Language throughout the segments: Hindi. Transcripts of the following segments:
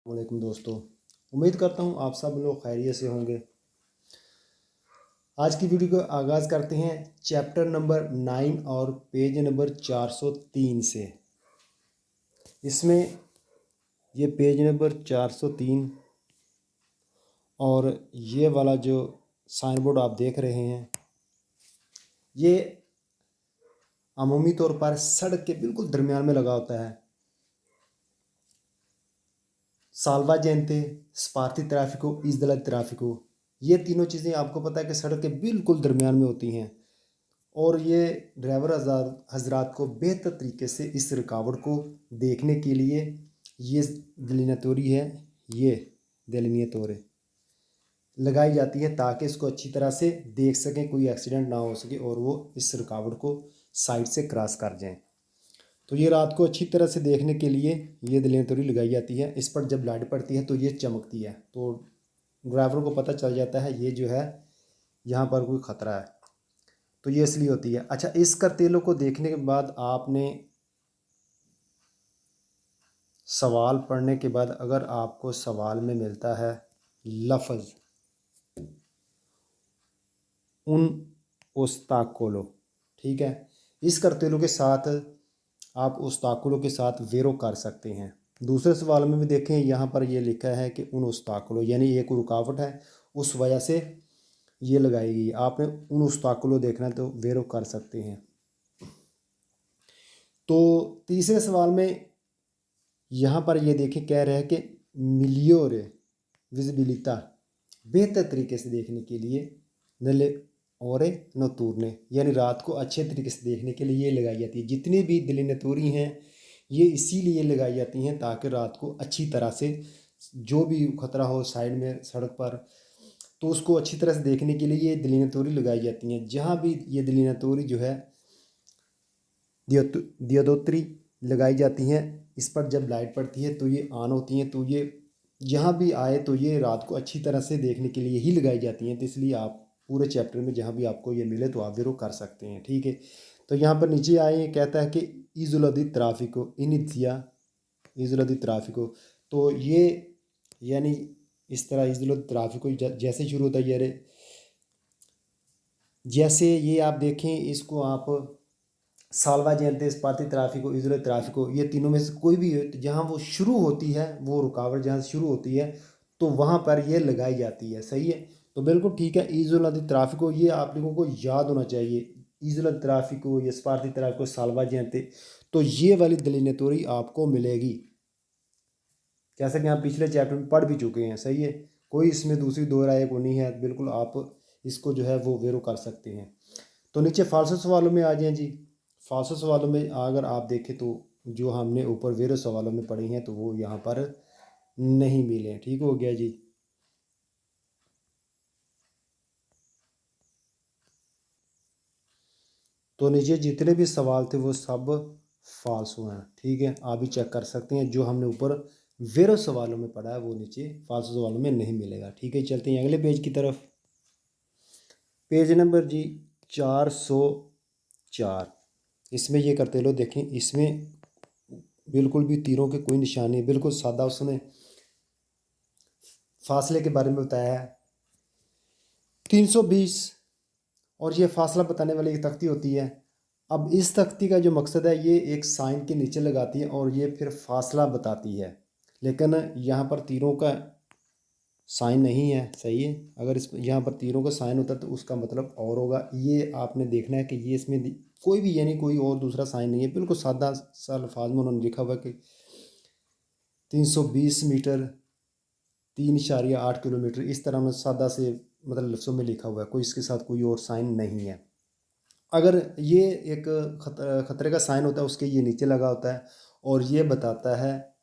वालेकुम दोस्तों, उम्मीद करता हूँ आप सब लोग खैरियत से होंगे। आज की वीडियो का आगाज़ करते हैं चैप्टर नंबर 9 और पेज नंबर 403 से। इसमें ये पेज नंबर 403 और ये वाला जो साइन बोर्ड आप देख रहे हैं, ये अमूमी तौर पर सड़क के बिल्कुल दरमियान में लगा होता है। साल्वाजेंते, स्पार्ती ट्रैफिको, इज़दला ट्रैफिको, ये तीनों चीज़ें आपको पता है कि सड़क के बिल्कुल दरमियान में होती हैं और ये ड्राइवर हजरात को बेहतर तरीके से इस रुकावट को देखने के लिए ये दलिनतोरी है, ये दलिनतोरें लगाई जाती है ताकि इसको अच्छी तरह से देख सकें, कोई एक्सीडेंट ना हो सके और वो इस रुकावट को साइड से क्रॉस कर जाएं। तो ये रात को अच्छी तरह से देखने के लिए ये दलिनतोरी लगाई जाती है। इस पर जब लाइट पड़ती है तो ये चमकती है, तो ड्राइवर को पता चल जाता है ये जो है यहाँ पर कोई ख़तरा है, तो ये इसलिए होती है। अच्छा, इस करतेलों को देखने के बाद आपने सवाल पढ़ने के बाद अगर आपको सवाल में मिलता है लफ्ज़ उन ओस्ताकोलो, ठीक है, इस करतेलों के साथ आप ओस्ताकोलो के साथ वेरो कर सकते हैं। दूसरे सवाल में भी देखें, यहाँ पर ये लिखा है कि उन ओस्ताकोलो यानी एक रुकावट है, उस वजह से ये लगाएगी। आपने उन ओस्ताकोलो देखना है तो वेरो कर सकते हैं। तो तीसरे सवाल में यहाँ पर ये देखें, कह रहे हैं कि मिलियोरे विजिबिलिटा, बेहतर तरीके से देखने के लिए नले और नतूरने यानी रात को अच्छे तरीके से देखने के लिए ये लगाई जाती है। जितनी भी दलिनतूरी हैं ये इसीलिए लगाई जाती हैं ताकि रात को अच्छी तरह से जो भी खतरा हो साइड में सड़क पर, तो उसको अच्छी तरह से देखने के लिए ये दलिनतूरी लगाई जाती हैं। जहाँ भी ये दलिनतूरी जो है दियोदोत्री लगाई जाती हैं, इस पर जब लाइट पड़ती है तो ये ऑन होती हैं, तो ये जहाँ भी आए तो ये रात को अच्छी तरह से देखने के लिए ही लगाई जाती हैं। तो इसलिए आप पूरे चैप्टर में जहाँ भी आपको ये मिले तो आप ज़रूर कर सकते हैं, ठीक है। तो यहाँ पर नीचे आए, कहता है कि इजुलदी ट्राफिको इनिथिया इजुलदी ट्राफिको, तो ये यानी इस तरह इजुलदी ट्राफिको जैसे शुरू होता है ये जैसे ये आप देखें, इसको आप साल्वाजेंते, स्पार्ती ट्राफिको, इजुले ट्राफिको, ये तीनों में से कोई भी हो, तो जहाँ वो शुरू होती है, वो रुकावट जहाँ से शुरू होती है तो वहाँ पर ये लगाई जाती है। सही है, तो बिल्कुल ठीक है। इजुला दी ट्राफिको ये आप लोगों को याद होना चाहिए। इजुला ट्राफिको, ये स्पार्ती ट्राफिको, साल्वाजेंते, तो ये वाली दलिनतोरी आपको मिलेगी जैसा कि आप पिछले चैप्टर में पढ़ भी चुके हैं। सही है, कोई इसमें दूसरी दो राय को नहीं है, बिल्कुल आप इसको जो है वो वेरो कर सकते हैं। तो नीचे फालसू सवालों में आ जाएं जी। फालसू सवालों में अगर आप देखें तो जो हमने ऊपर वेरो सवालों में पढ़े हैं तो वो यहाँ पर नहीं मिले। ठीक हो गया जी। तो नीचे जितने भी सवाल थे वो सब फालसू हैं, ठीक है, आप भी चेक कर सकते हैं। जो हमने ऊपर वेरो सवालों में पढ़ा है वो नीचे फालसू सवालों में नहीं मिलेगा, ठीक है। चलते हैं अगले पेज की तरफ। पेज नंबर जी 404। इसमें ये करते लो देखें, इसमें बिल्कुल भी तीरों के कोई निशान नहीं, बिल्कुल सादा उसने फासले के बारे में बताया है 320, और ये फासला बताने वाली एक तख्ती होती है। अब इस तख्ती का जो मकसद है ये एक साइन के नीचे लगाती है और ये फिर फासला बताती है, लेकिन यहाँ पर तीरों का साइन नहीं है। सही है, अगर इस यहाँ पर तीरों का साइन होता तो उसका मतलब और होगा। ये आपने देखना है कि ये इसमें कोई भी यानी कोई और दूसरा साइन नहीं है, बिल्कुल सादा सा अल्फाज में उन्होंने लिखा हुआ है कि 320 मीटर 3.8 किलोमीटर, इस तरह में सादा से मतलब लफ्ज़ों में लिखा हुआ है, कोई इसके साथ कोई और साइन नहीं है। अगर ये एक खतरे का साइन होता है उसके ये नीचे लगा होता है और ये बताता है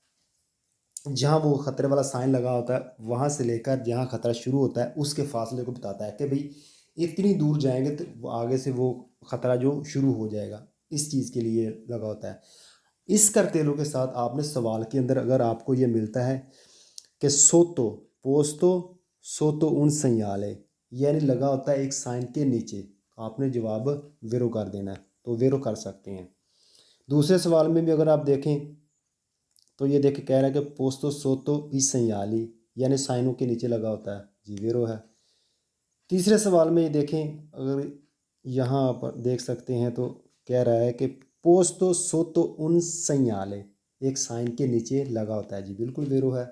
जहाँ वो ख़तरे वाला साइन लगा होता है वहाँ से लेकर जहाँ ख़तरा शुरू होता है उसके फासले को बताता है कि भाई इतनी दूर जाएंगे तो वो आगे से वो ख़तरा जो शुरू हो जाएगा, इस चीज़ के लिए लगा होता है। इस करतेलों के साथ आपने सवाल के अंदर अगर आपको ये मिलता है कि सोतो पोस्तो सोतो उन संयाले, यानी लगा होता है एक साइन के नीचे, आपने जवाब वेरो कर देना है, तो वेरो कर सकते हैं। दूसरे सवाल में भी अगर आप देखें तो ये देखिए कह रहा है कि पोस्तो सोतो ई संयाली, यानी साइनों के नीचे लगा होता है जी, वेरो है। तीसरे सवाल में ये देखें, अगर यहाँ पर देख सकते हैं तो कह रहा है कि पोस्तो सोतो उन संयाले, एक साइन के नीचे लगा होता है जी, बिल्कुल वेरो है।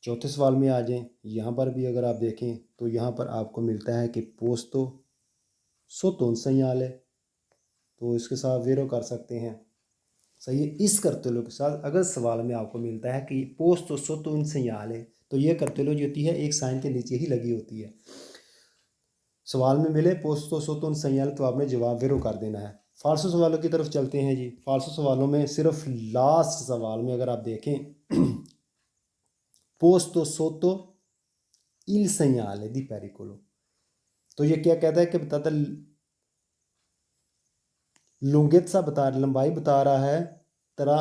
चौथे सवाल में आ जाएं, यहाँ पर भी अगर आप देखें तो यहाँ पर आपको मिलता है कि पोस्तो सोतो उन संयाले, तो इसके साथ वेरो कर सकते हैं। सही है। इस कर्तव्यों के साथ अगर सवाल में आपको मिलता है कि पोस्तो सोतो उन संयाले, तो ये कर्तव्य जो होती है एक साइन के नीचे ही लगी होती है। सवाल में मिले पोस्तो सोतो उन संयाले, तो आपने जवाब वेरो कर देना है। फालसू सवालों की तरफ चलते हैं जी। फालसू सवालों में सिर्फ लास्ट सवाल में अगर आप देखें पोस्तो सोतो इल संयाले दी पेरिकोलो, तो ये क्या कहता है कि बताता लुंगेत्सा बता, लंबाई बता रहा है तरा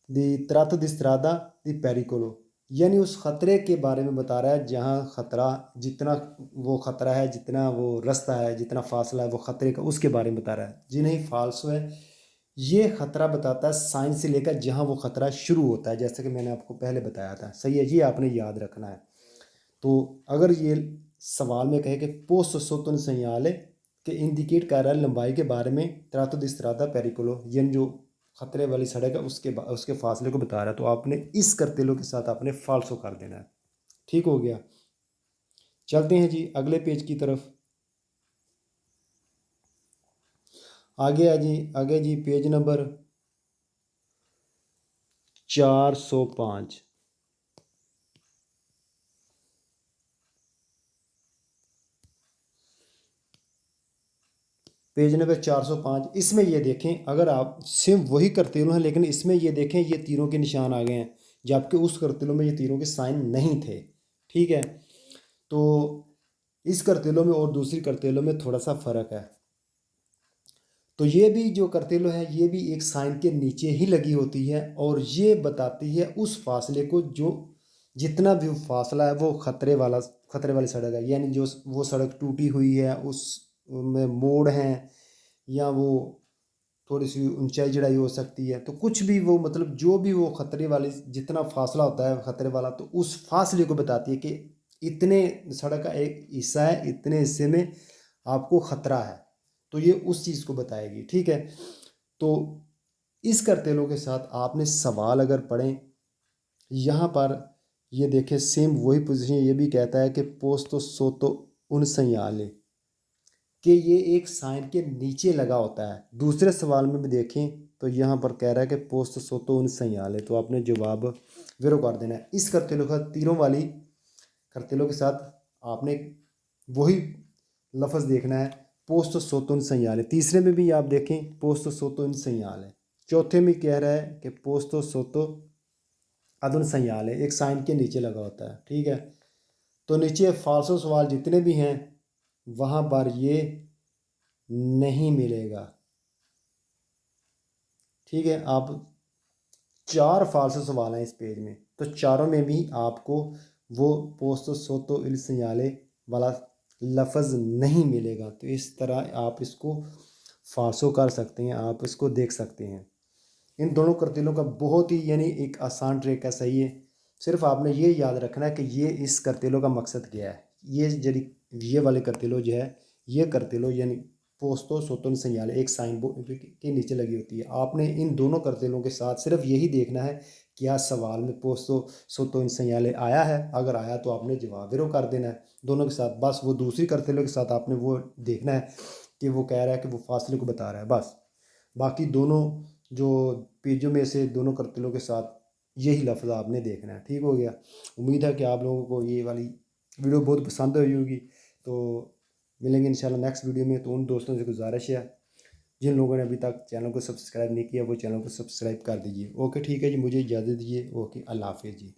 दी त्रातो दी स्त्रादा दी पेरिकोलो, यानी उस खतरे के बारे में बता रहा है जहाँ खतरा, जितना वो खतरा है, जितना वो रास्ता है, जितना फासला है वो खतरे का, उसके बारे में बता रहा है जी। नहीं, फाल्सो है। ये खतरा बताता है साइन से लेकर जहाँ वो खतरा शुरू होता है, जैसे कि मैंने आपको पहले बताया था। सही है, ये आपने याद रखना है। तो अगर ये सवाल में कहे कि पोस्ट सोतन संयाले के इंडिकेट कर रहा है लंबाई के बारे में त्रातो दी स्त्रादा पेरिकोलो, यानी जो खतरे वाली सड़क है उसके फासले को बता रहा है, तो आपने इस कर्तेलो के साथ आपने फाल्सो कर देना है। ठीक हो गया। चलते हैं जी अगले पेज की तरफ। आगे है जी, आगे जी पेज नंबर 405। Page number 405। इसमें ये देखें, अगर आप सेम वही कर्तेलो हैं लेकिन इसमें ये देखें ये तीरों के निशान आ गए हैं, जबकि उस कर्तेलो में ये तीरों के साइन नहीं थे। ठीक है, तो इस कर्तेलो में और दूसरी कर्तेलो में थोड़ा सा फ़र्क है। तो ये भी जो कर्तेलो है ये भी एक साइन के नीचे ही लगी होती है, और ये बताती है उस फासले को जो जितना भी फासला है वो खतरे वाली सड़क है, यानी जो वो सड़क टूटी हुई है, उस में मोड़ हैं, या वो थोड़ी सी ऊंचाई चढ़ाई हो सकती है, तो कुछ भी वो मतलब जो भी वो खतरे वाली जितना फासला होता है खतरे वाला, तो उस फासले को बताती है कि इतने सड़क का एक हिस्सा है, इतने हिस्से में आपको खतरा है, तो ये उस चीज़ को बताएगी। ठीक है, तो इस कर्तेलों के साथ आपने सवाल अगर पढ़ें, यहाँ पर ये देखें सेम वही पोजीशन, ये भी कहता है कि पोस्तो सोतो उन संयाले, कि ये एक साइन के नीचे लगा होता है। दूसरे सवाल में भी देखें तो यहाँ पर कह रहा है कि पोस्त सोतो उन संयाले, तो आपने जवाब वेरो कर देना है। इस कर्तेलों का तीरों वाली कर्तेलों के साथ आपने वही लफ्ज़ देखना है, पोस्त सोतो उन संयाले। तीसरे में भी आप देखें पोस्त सोतो उन संयाले। चौथे में कह रहा है कि पोस्तो सोतो अदुन संयाले, एक साइन के नीचे लगा होता है। ठीक है, तो नीचे फालसो सवाल जितने भी हैं वहाँ पर ये नहीं मिलेगा। ठीक है, आप 4 फालसो सवाल हैं इस पेज में, तो चारों में भी आपको वो पोस्तो सोतो इल सिंयाले वाला लफ्ज़ नहीं मिलेगा। तो इस तरह आप इसको फालसो कर सकते हैं, आप इसको देख सकते हैं। इन दोनों करतीलों का बहुत ही यानी एक आसान ट्रिक है। सही है, सिर्फ आपने ये याद रखना है कि ये इस करतीलों का मकसद क्या है। ये वाले करतीलो जो है, ये करतीलो यानी पोस्तो सोतन संयाले एक साइन बोर्ड के नीचे लगी होती है। आपने इन दोनों करतीलों के साथ सिर्फ यही देखना है क्या सवाल में पोस्तो सोतन संयाले आया है, अगर आया तो आपने जवाब ज़ीरो कर देना है दोनों के साथ। बस वो दूसरी करतीलों के साथ आपने वो देखना है कि वो कह रहा है कि वो फासले को बता रहा है, बस। बाकी दोनों जो पेजों में से दोनों करतलों के साथ यही लफ्ज़ आपने देखना है। ठीक हो गया। उम्मीद है कि आप लोगों को ये वाली वीडियो बहुत पसंद आई होगी। तो मिलेंगे इंशाल्लाह नेक्स्ट वीडियो में। तो उन दोस्तों से गुजारिश है जिन लोगों ने अभी तक चैनल को सब्सक्राइब नहीं किया वो चैनल को सब्सक्राइब कर दीजिए। ओके ठीक है जी, मुझे इजाज़त दीजिए। ओके, अल्लाह हाफिज़ जी।